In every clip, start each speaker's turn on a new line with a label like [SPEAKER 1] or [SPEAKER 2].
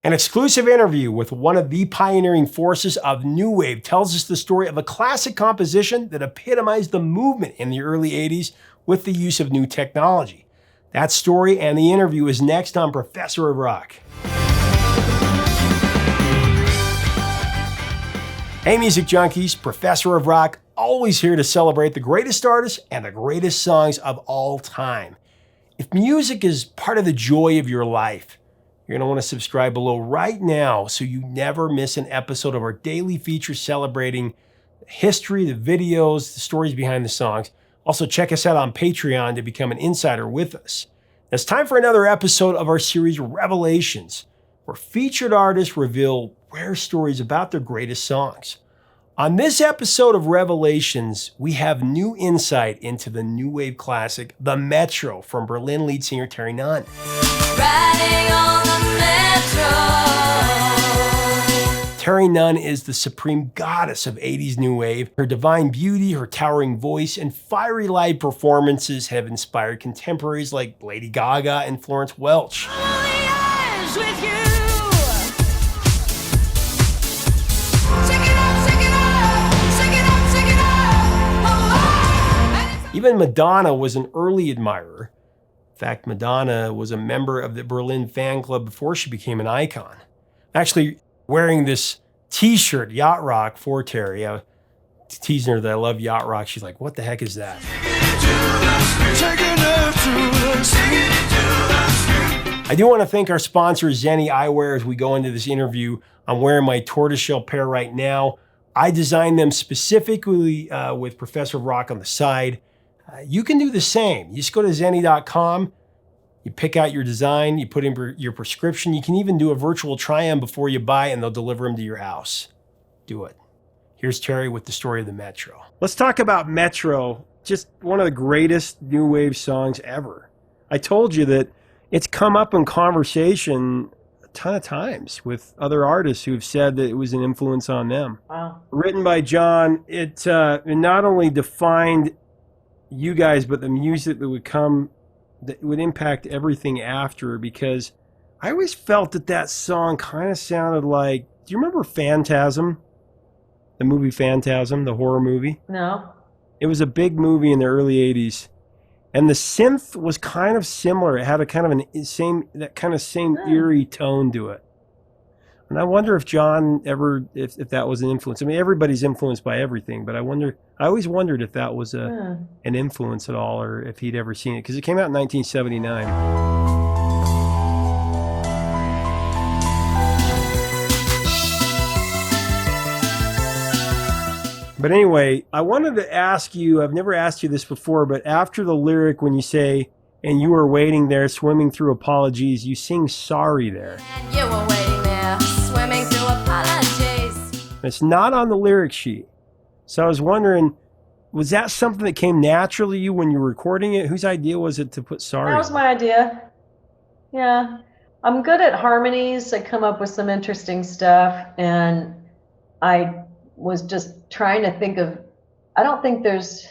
[SPEAKER 1] An exclusive interview with one of the pioneering forces of New Wave tells us the story of a classic composition that epitomized the movement in the early 80s with the use of new technology. That story and the interview is next on Professor of Rock. Hey music junkies, Professor of Rock, always here to celebrate the greatest artists and the greatest songs of all time. If music is part of the joy of your life, you're going to want to subscribe below right now so you never miss an episode of our daily feature celebrating the history, the videos, the stories behind the songs. Also, check us out on Patreon to become an insider with us. It's time for another episode of our series Revelations, where featured artists reveal rare stories about their greatest songs. On this episode of Revelations, we have new insight into the new wave classic, The Metro, from Berlin lead singer Terry Nunn. Riding on the Metro. Terry Nunn is the supreme goddess of 80s new wave. Her divine beauty, her towering voice, and fiery live performances have inspired contemporaries like Lady Gaga and Florence Welch. Even Madonna was an early admirer. In fact, Madonna was a member of the Berlin fan club before she became an icon. Actually, wearing this t-shirt, Yacht Rock, for Terry. I was teasing her that I love Yacht Rock. She's like, what the heck is that? I do want to thank our sponsor, Zenni Eyewear, as we go into this interview. I'm wearing my tortoiseshell pair right now. I designed them specifically with Professor of Rock on the side. You can do the same. You just go to zenni.com, you pick out your design, you put in your prescription. You can even do a virtual try-on before you buy, and they'll deliver them to your house. Do it. Here's Terry with the story of the Metro. Let's talk about Metro, just one of the greatest new wave songs ever. I told you that it's come up in conversation a ton of times with other artists who've said that it was an influence on them.
[SPEAKER 2] Wow.
[SPEAKER 1] Written by John, it not only defined you guys, but the music that would come, that would impact everything after, because I always felt that song kind of sounded like, do you remember Phantasm? The movie Phantasm, the horror movie?
[SPEAKER 2] No.
[SPEAKER 1] It was a big movie in the early 80s. And the synth was kind of similar. It had a kind of same eerie tone to it. And I wonder if John ever, if that was an influence. I mean, everybody's influenced by everything, but I always wondered if that was an influence at all, or if he'd ever seen it, because it came out in 1979. But anyway, I wanted to ask you, I've never asked you this before, but after the lyric, when you say, and you were waiting there, swimming through apologies, you sing sorry there.
[SPEAKER 3] And you were waiting there, swimming through apologies.
[SPEAKER 1] It's not on the lyric sheet. So I was wondering, was that something that came naturally to you when you were recording it? Whose idea was it to put sorry?
[SPEAKER 2] That was my idea. Yeah. I'm good at harmonies. I come up with some interesting stuff, and I was just trying to think of, I don't think there's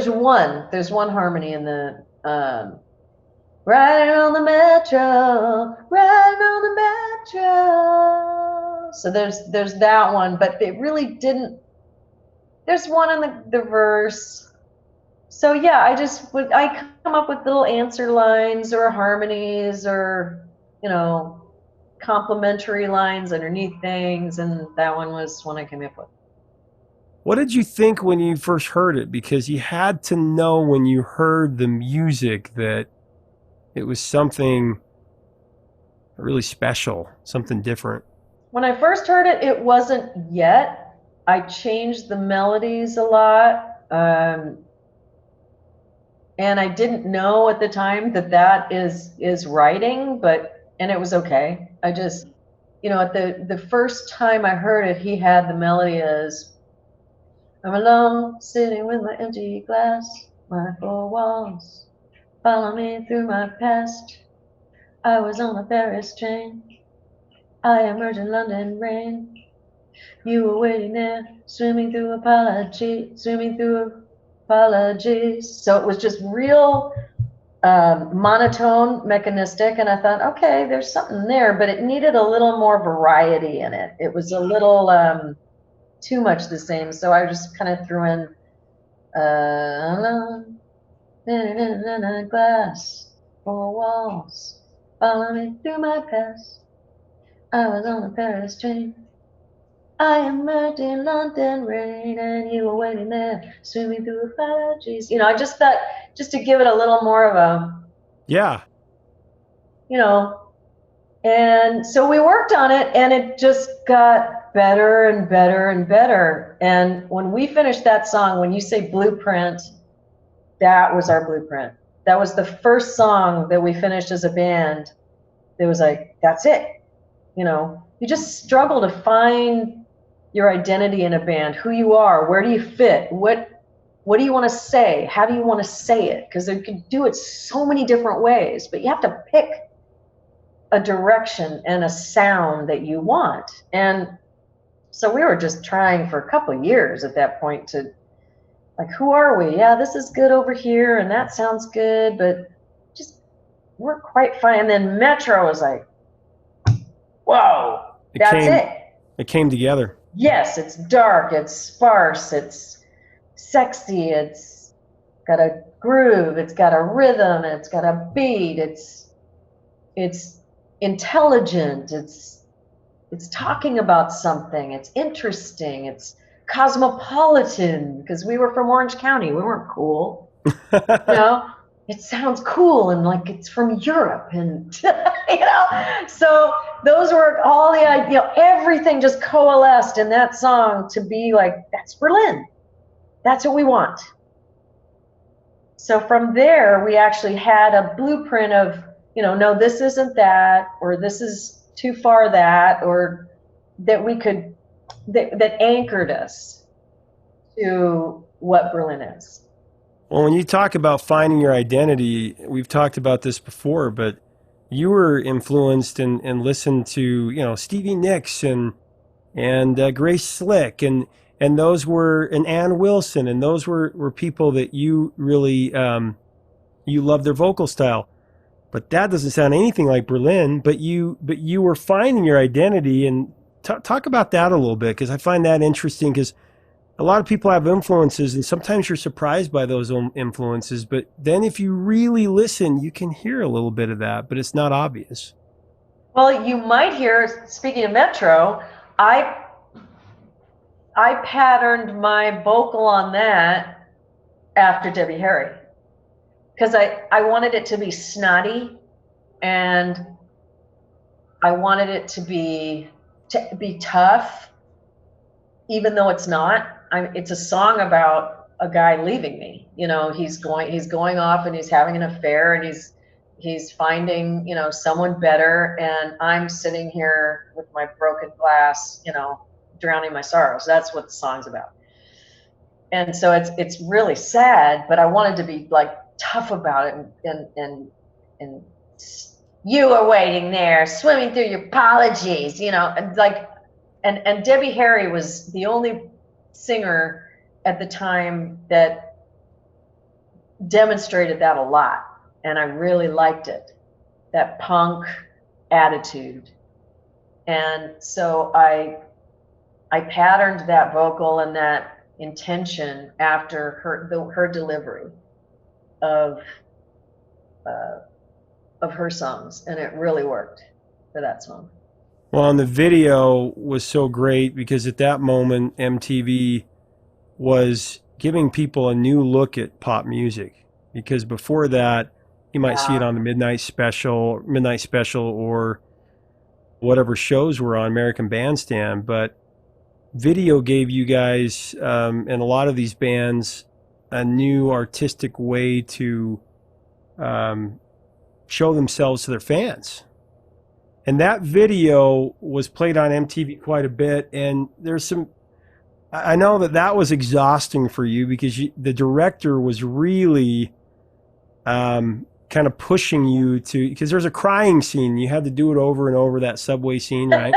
[SPEAKER 2] one harmony in the riding on the metro, riding on the metro. So there's that one, but it really didn't. There's one in the verse. So yeah, I come up with little answer lines or harmonies or, complimentary lines underneath things, and that one was one I came up with.
[SPEAKER 1] What did you think when you first heard it? Because you had to know when you heard the music that it was something really special, something different.
[SPEAKER 2] When I first heard it, it wasn't yet. I changed the melodies a lot. And I didn't know at the time that is writing, and it was okay. I just, at the first time I heard it, he had the melody as, I'm alone, sitting with my empty glass, my four walls follow me through my past. I was on a Paris train, I emerged in London rain. You were waiting there, swimming through apologies. So it was just real monotone, mechanistic, and I thought, okay, there's something there, but it needed a little more variety in it. It was a little too much the same, so I just kind of threw in glass, four walls, follow me through my past. I was on a Paris train. I emerged in London rain, and you were waiting there, swimming through apologies. I just thought, just to give it a little more of a,
[SPEAKER 1] Yeah.
[SPEAKER 2] And so we worked on it, and it just got better and better and better. And when we finished that song, when you say blueprint, that was our blueprint. That was the first song that we finished as a band. It was like, that's it. You just struggle to find your identity in a band, who you are, where do you fit, what do you want to say, how do you want to say it? Because you can do it so many different ways, but you have to pick a direction and a sound that you want. And so we were just trying for a couple of years at that point to, like, who are we? Yeah, this is good over here, and that sounds good, but just weren't quite fine. And then Metro was like, whoa, that's it.
[SPEAKER 1] It came together.
[SPEAKER 2] Yes, it's dark, it's sparse, it's sexy, it's got a groove, it's got a rhythm, it's got a beat, it's intelligent, it's talking about something, it's interesting, it's cosmopolitan, because we were from Orange County, we weren't cool. It sounds cool and like it's from Europe, and so those were all the everything just coalesced in that song to be like, that's Berlin, that's what we want. So from there we actually had a blueprint of, no, this isn't that, or this is too far that, or that we could that anchored us to what Berlin is.
[SPEAKER 1] Well, when you talk about finding your identity, we've talked about this before, but you were influenced and listened to, Stevie Nicks and Grace Slick and those were, and Ann Wilson, and those were people that you really, you loved their vocal style. But that doesn't sound anything like Berlin, but you were finding your identity, and talk about that a little bit, because I find that interesting, because a lot of people have influences, and sometimes you're surprised by those influences, but then if you really listen, you can hear a little bit of that, but it's not obvious.
[SPEAKER 2] Well, you might hear, speaking of Metro, I patterned my vocal on that after Debbie Harry, because I wanted it to be snotty, and I wanted it to be tough, even though it's not. It's a song about a guy leaving me. He's going off and he's having an affair, and he's finding, someone better, and I'm sitting here with my broken glass, drowning my sorrows. That's what the song's about. And so it's really sad, but I wanted to be like tough about it, and you were waiting there, swimming through your apologies, and like, and Debbie Harry was the only singer at the time that demonstrated that a lot, and I really liked it, that punk attitude. And so I patterned that vocal and that intention after her delivery of her songs, and it really worked for that song.
[SPEAKER 1] Well, and the video was so great because at that moment, MTV was giving people a new look at pop music. Because before that, you might see it on the Midnight Special, or whatever shows were on American Bandstand. But video gave you guys, and a lot of these bands, a new artistic way to show themselves to their fans. And that video was played on MTV quite a bit, and I know that was exhausting for you, because the director was really kind of pushing you to, because there's a crying scene. You had to do it over and over, that subway scene, right?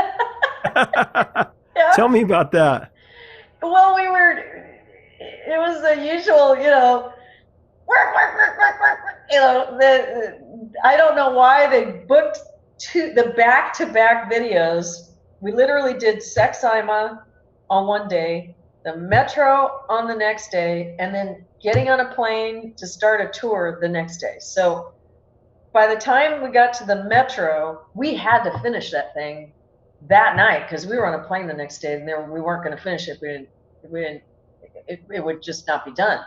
[SPEAKER 2] Yeah.
[SPEAKER 1] Tell me about that.
[SPEAKER 2] Well, it was the usual, work, I don't know why they booked the back-to-back videos. We literally did Sex Ima on one day, the Metro on the next day, and then getting on a plane to start a tour the next day. So by the time we got to the Metro, we had to finish that thing that night because we were on a plane the next day, and we weren't going to finish it. It would just not be done.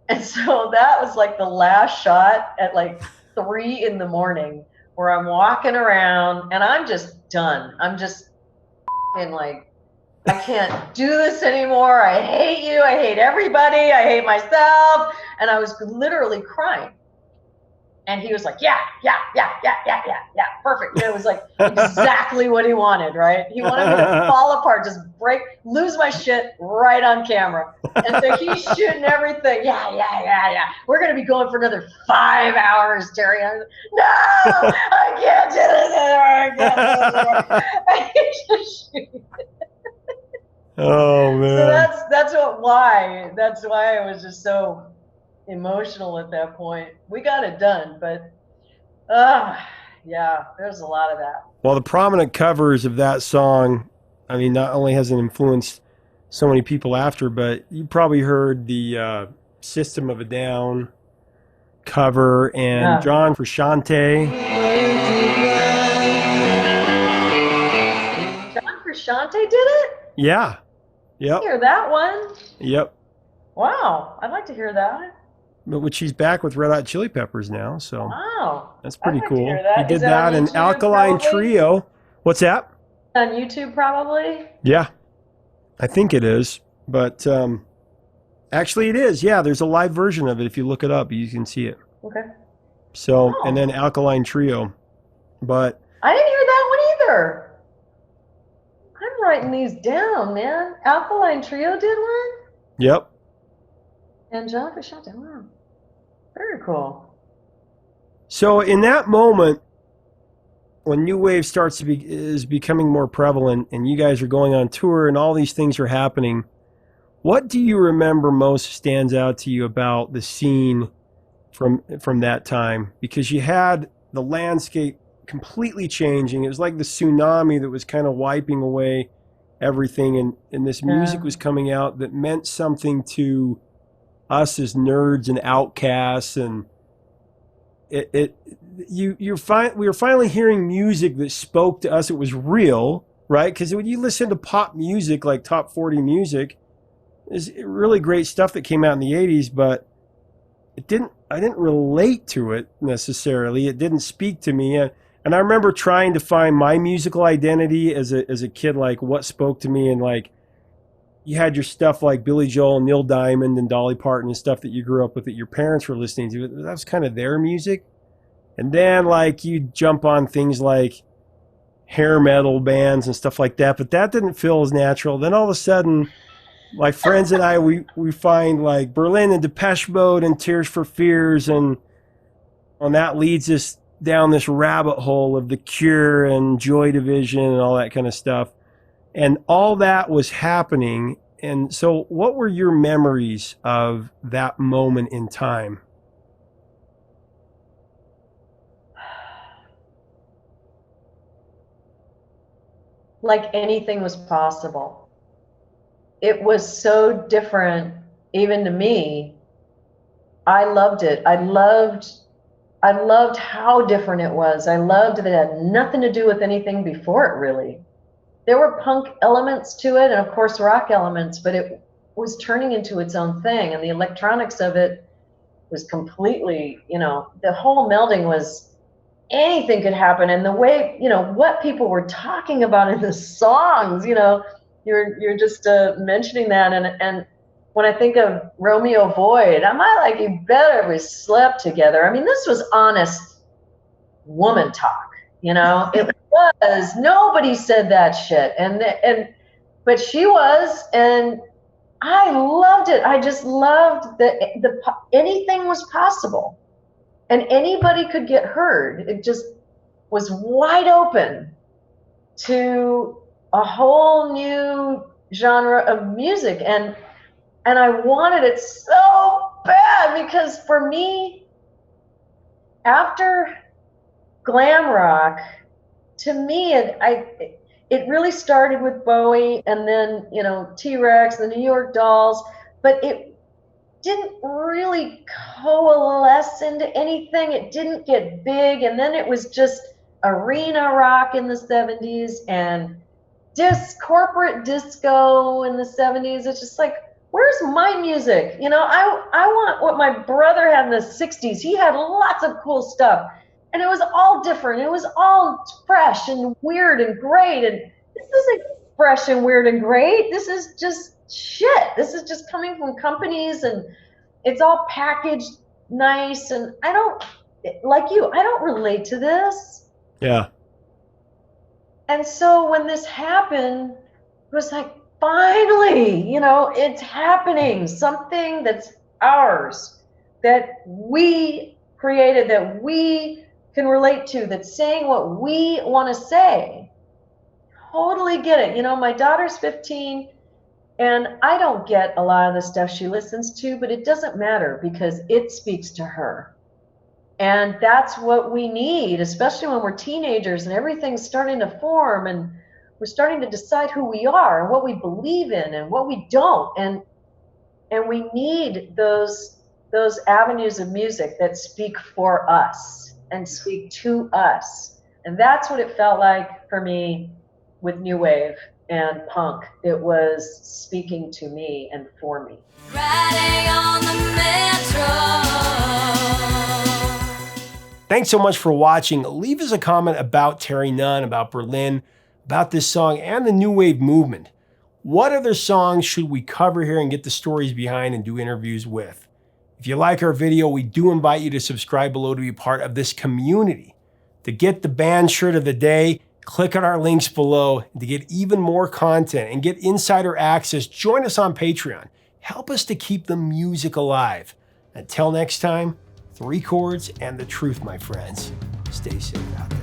[SPEAKER 2] And so that was like the last shot at like 3 a.m, where I'm walking around and I'm just done. I'm just like, I can't do this anymore. I hate you. I hate everybody. I hate myself. And I was literally crying. And he was like, yeah, perfect. And it was like exactly what he wanted, right? He wanted me to fall apart, just lose my shit right on camera. And so he's shooting everything. Yeah. We're going to be going for another 5 hours, Terry. I was like, no, I can't do this anymore. I can't do this anymore.
[SPEAKER 1] Oh, man.
[SPEAKER 2] So that's why I was just so emotional at that point. We got it done, but yeah, there's a lot of that.
[SPEAKER 1] Well, the prominent covers of that song, I mean, not only has it influenced so many people after, but you probably heard the System of a Down cover and John Frusciante.
[SPEAKER 2] John Frusciante did it?
[SPEAKER 1] Yeah. Yep.
[SPEAKER 2] Hear that one?
[SPEAKER 1] Yep.
[SPEAKER 2] Wow, I'd like to hear that.
[SPEAKER 1] Which he's back with Red Hot Chili Peppers now, so
[SPEAKER 2] wow,
[SPEAKER 1] that's pretty cool.
[SPEAKER 2] He
[SPEAKER 1] did that in Alkaline Trio. What's that?
[SPEAKER 2] On YouTube, probably.
[SPEAKER 1] Yeah, I think it is, but actually, it is. Yeah, there's a live version of it. If you look it up, you can see it.
[SPEAKER 2] Okay.
[SPEAKER 1] So, and then Alkaline Trio, but
[SPEAKER 2] I didn't hear that one either. I'm writing these down, man. Alkaline Trio did one.
[SPEAKER 1] Yep.
[SPEAKER 2] And John Frusciante, wow. Very cool.
[SPEAKER 1] So in that moment, when New Wave is becoming more prevalent and you guys are going on tour and all these things are happening, what do you remember most stands out to you about the scene from that time? Because you had the landscape completely changing. It was like the tsunami that was kind of wiping away everything, and this music was coming out that meant something to us as nerds and outcasts, and we were finally hearing music that spoke to us. It was real, right? Because when you listen to pop music, like top 40 music, there's really great stuff that came out in the 80s, but I didn't relate to it necessarily. It didn't speak to me. And I remember trying to find my musical identity as a kid, like what spoke to me, and like, you had your stuff like Billy Joel and Neil Diamond and Dolly Parton and stuff that you grew up with that your parents were listening to. That was kind of their music. And then like you jump on things like hair metal bands and stuff like that, but that didn't feel as natural. Then all of a sudden, my friends and I, we find like Berlin and Depeche Mode and Tears for Fears, and that leads us down this rabbit hole of The Cure and Joy Division and all that kind of stuff. And all that was happening. And so what were your memories of that moment in time?
[SPEAKER 2] Like anything was possible. It was so different, even to me. I loved it. I loved how different it was. I loved that it had nothing to do with anything before it, really. There were punk elements to it, and of course rock elements, but it was turning into its own thing, and the electronics of it was completely, the whole melding was, anything could happen. And the way, what people were talking about in the songs, you're just mentioning that, and when I think of Romeo Void, am I like, you better we slept together. I mean, this was honest woman talk, it was, nobody said that shit. But she was, and I loved it. I just loved that anything was possible and anybody could get heard. It just was wide open to a whole new genre of music. And I wanted it so bad, because for me, after glam rock, to me, it really started with Bowie, and then, you know, T-Rex, the New York Dolls, but it didn't really coalesce into anything. It didn't get big, and then it was just arena rock in the 70s and corporate disco in the 70s. It's just like, where's my music? You know, I want what my brother had in the 60s. He had lots of cool stuff, and it was all different. It was all fresh and weird and great, and this isn't fresh and weird and great. This is just shit. This is just coming from companies, and it's all packaged nice, and I don't, like you, I don't relate to this.
[SPEAKER 1] Yeah.
[SPEAKER 2] And so when this happened, it was like, finally, you know, it's happening. Something that's ours, that we created, that we can relate to, that's saying what we want to say. Totally get it. You know, my daughter's 15, and I don't get a lot of the stuff she listens to, but it doesn't matter because it speaks to her. And that's what we need, especially when we're teenagers and everything's starting to form and we're starting to decide who we are and what we believe in and what we don't. And we need those avenues of music that speak for us and speak to us. And that's what it felt like for me with New Wave and punk. It was speaking to me and for me.
[SPEAKER 3] Riding on the metro.
[SPEAKER 1] Thanks so much for watching. Leave us a comment about Terry Nunn, about Berlin, about this song and the New Wave movement. What other songs should we cover here and get the stories behind and do interviews with? If you like our video, we do invite you to subscribe below to be part of this community. To get the band shirt of the day, click on our links below. And to get even more content and get insider access, join us on Patreon. Help us to keep the music alive. Until next time, 3 chords and the truth, my friends. Stay safe out there.